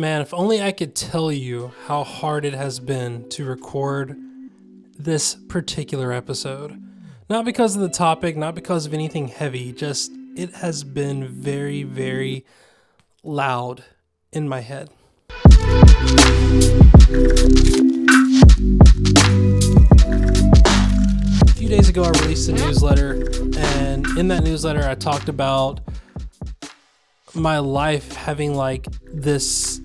Man, if only I could tell you how hard it has been to record this particular episode. Not because of the topic, not because of anything heavy, just it has been very, very loud in my head. A few days ago, I released a newsletter, and in that newsletter, I talked about my life having like this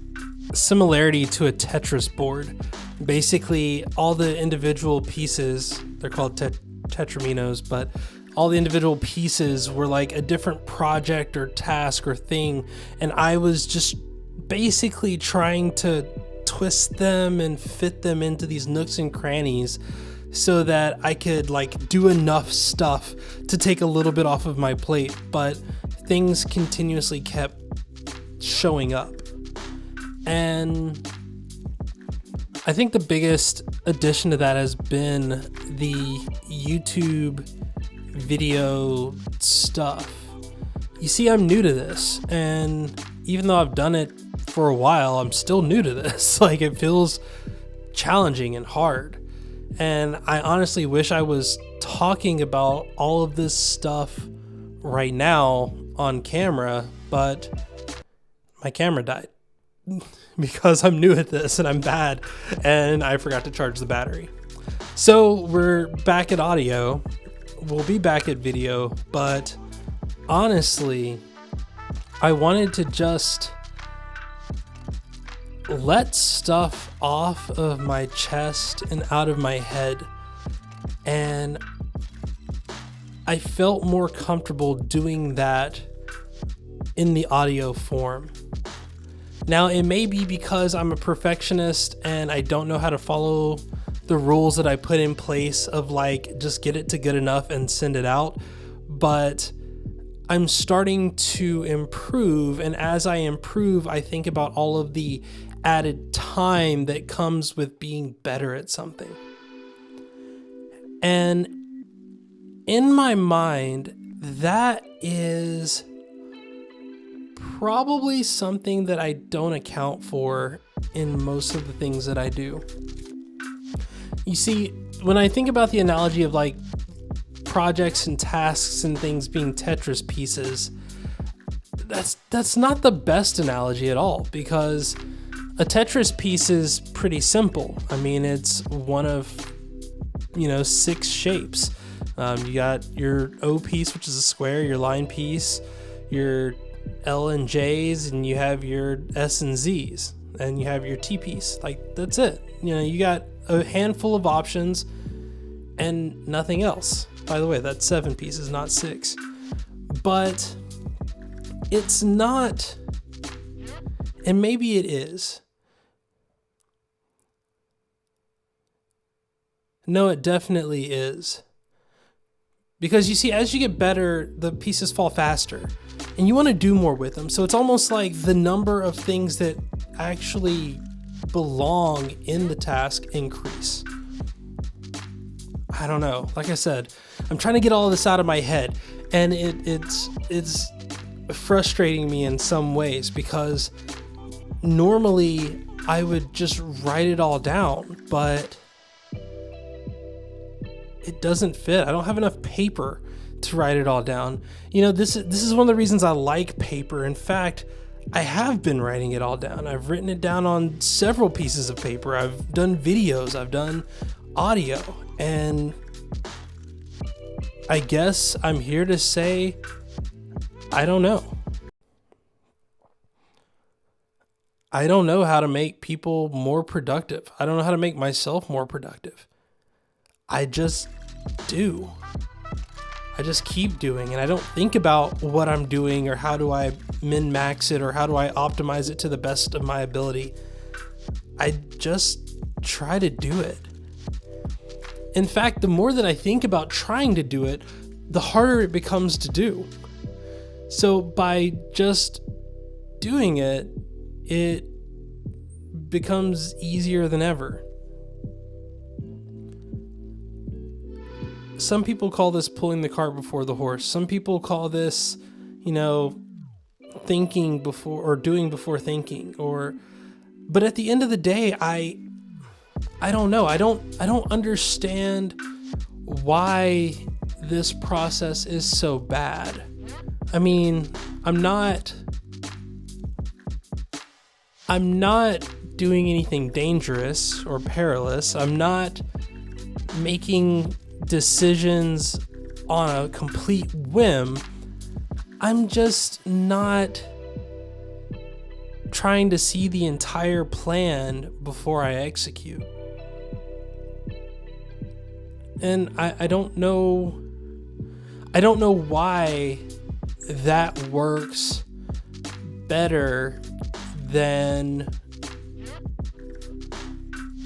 similarity to a Tetris board. Basically, all the individual pieces, they're called tetraminos, but all the individual pieces were like a different project or task or thing, and I was just basically trying to twist them and fit them into these nooks and crannies so that I could like do enough stuff to take a little bit off of my plate, but things continuously kept showing up. And I think the biggest addition to that has been the YouTube video stuff. You see, I'm new to this, and even though I've done it for a while, I'm still new to this. Like, it feels challenging and hard. And I honestly wish I was talking about all of this stuff right now on camera, but my camera died because I'm new at this and I'm bad and I forgot to charge the battery. So we're back at audio. We'll be back at video, but honestly, I wanted to just let stuff off of my chest and out of my head, and I felt more comfortable doing that in the audio form. Now, it may be because I'm a perfectionist and I don't know how to follow the rules that I put in place of like, just get it to good enough and send it out. But I'm starting to improve. And as I improve, I think about all of the added time that comes with being better at something. And in my mind, that is probably something that I don't account for in most of the things that I do. You see, when I think about the analogy of like projects and tasks and things being Tetris pieces, that's not the best analogy at all, because a Tetris piece is pretty simple. I mean, it's one of, 6 shapes. You got your O piece, which is a square, your line piece, your L and J's, and you have your S and Z's, and you have your T piece. Like, that's it. You got a handful of options and nothing else. By the way, that's 7 pieces, not 6. But it's not, and maybe it is. No, it definitely is. Because you see, as you get better, the pieces fall faster and you want to do more with them. So it's almost like the number of things that actually belong in the task increase. I don't know. Like I said, I'm trying to get all of this out of my head, and it's frustrating me in some ways, because normally I would just write it all down, but it doesn't fit. I don't have enough paper to write it all down. This is one of the reasons I like paper. In fact, I have been writing it all down. I've written it down on several pieces of paper. I've done videos, I've done audio, and I guess I'm here to say, I don't know. I don't know how to make people more productive. I don't know how to make myself more productive. I just do. I just keep doing, and I don't think about what I'm doing or how do I min-max it or how do I optimize it to the best of my ability. I just try to do it. In fact, the more that I think about trying to do it, the harder it becomes to do. So by just doing it, it becomes easier than ever. Some people call this pulling the cart before the horse. Some people call this, thinking before, or doing before thinking, or But at the end of the day, I don't know. I don't understand why this process is so bad. I mean, I'm not doing anything dangerous or perilous. I'm not making decisions on a complete whim. I'm just not trying to see the entire plan before I execute. And I don't know why that works better than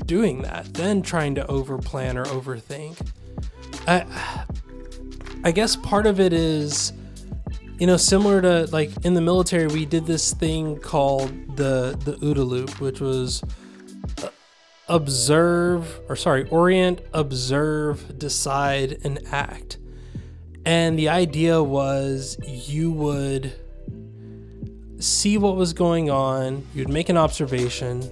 doing that, than trying to overplan or overthink. I guess part of it is, similar to like in the military, we did this thing called the OODA loop, which was orient, observe, decide, and act. And the idea was you would see what was going on, you'd make an observation,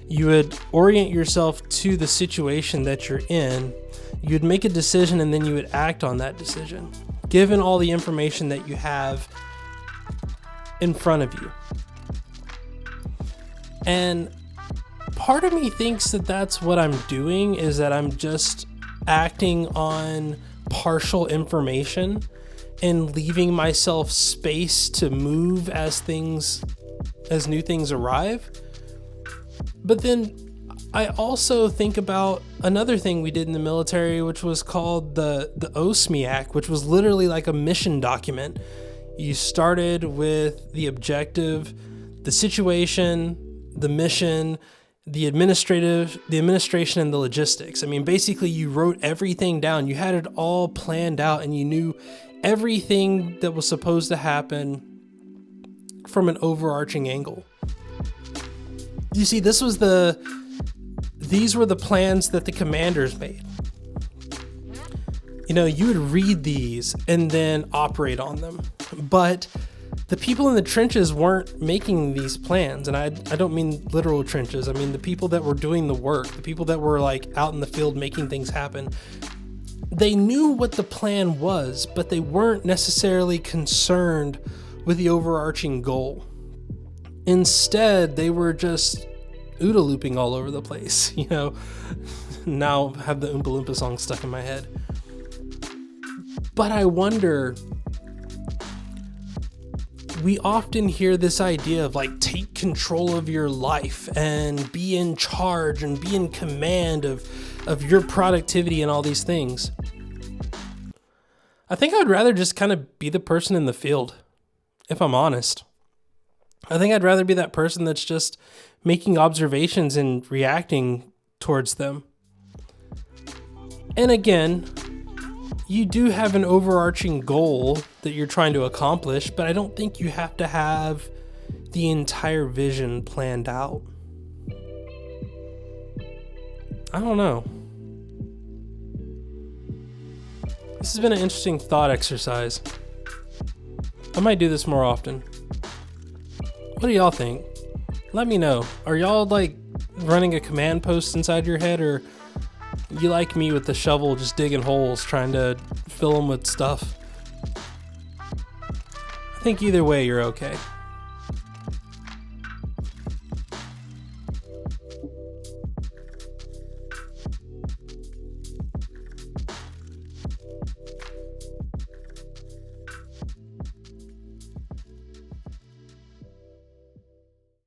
you would orient yourself to the situation that you're in, you'd make a decision, and then you would act on that decision, given all the information that you have in front of you. And part of me thinks that that's what I'm doing, is that I'm just acting on partial information and leaving myself space to move as new things arrive. But then I also think about another thing we did in the military, which was called the OSMIAC, which was literally like a mission document. You started with the objective, the situation, the mission, the administration, and the logistics. I mean, basically you wrote everything down. You had it all planned out, and you knew everything that was supposed to happen from an overarching angle. You see, these were the plans that the commanders made. You would read these and then operate on them. But the people in the trenches weren't making these plans. And I don't mean literal trenches. I mean the people that were doing the work, the people that were like out in the field making things happen. They knew what the plan was, but they weren't necessarily concerned with the overarching goal. Instead, they were just OODA looping all over the place, Now have the Oompa Loompa song stuck in my head. But I wonder, we often hear this idea of like, take control of your life and be in charge and be in command of your productivity and all these things. I think I'd rather just kind of be the person in the field, if I'm honest. I think I'd rather be that person that's just making observations and reacting towards them. And again, you do have an overarching goal that you're trying to accomplish, but I don't think you have to have the entire vision planned out. I don't know. This has been an interesting thought exercise. I might do this more often. What do y'all think? Let me know. Are y'all like running a command post inside your head, or you like me with the shovel just digging holes trying to fill them with stuff? I think either way you're okay.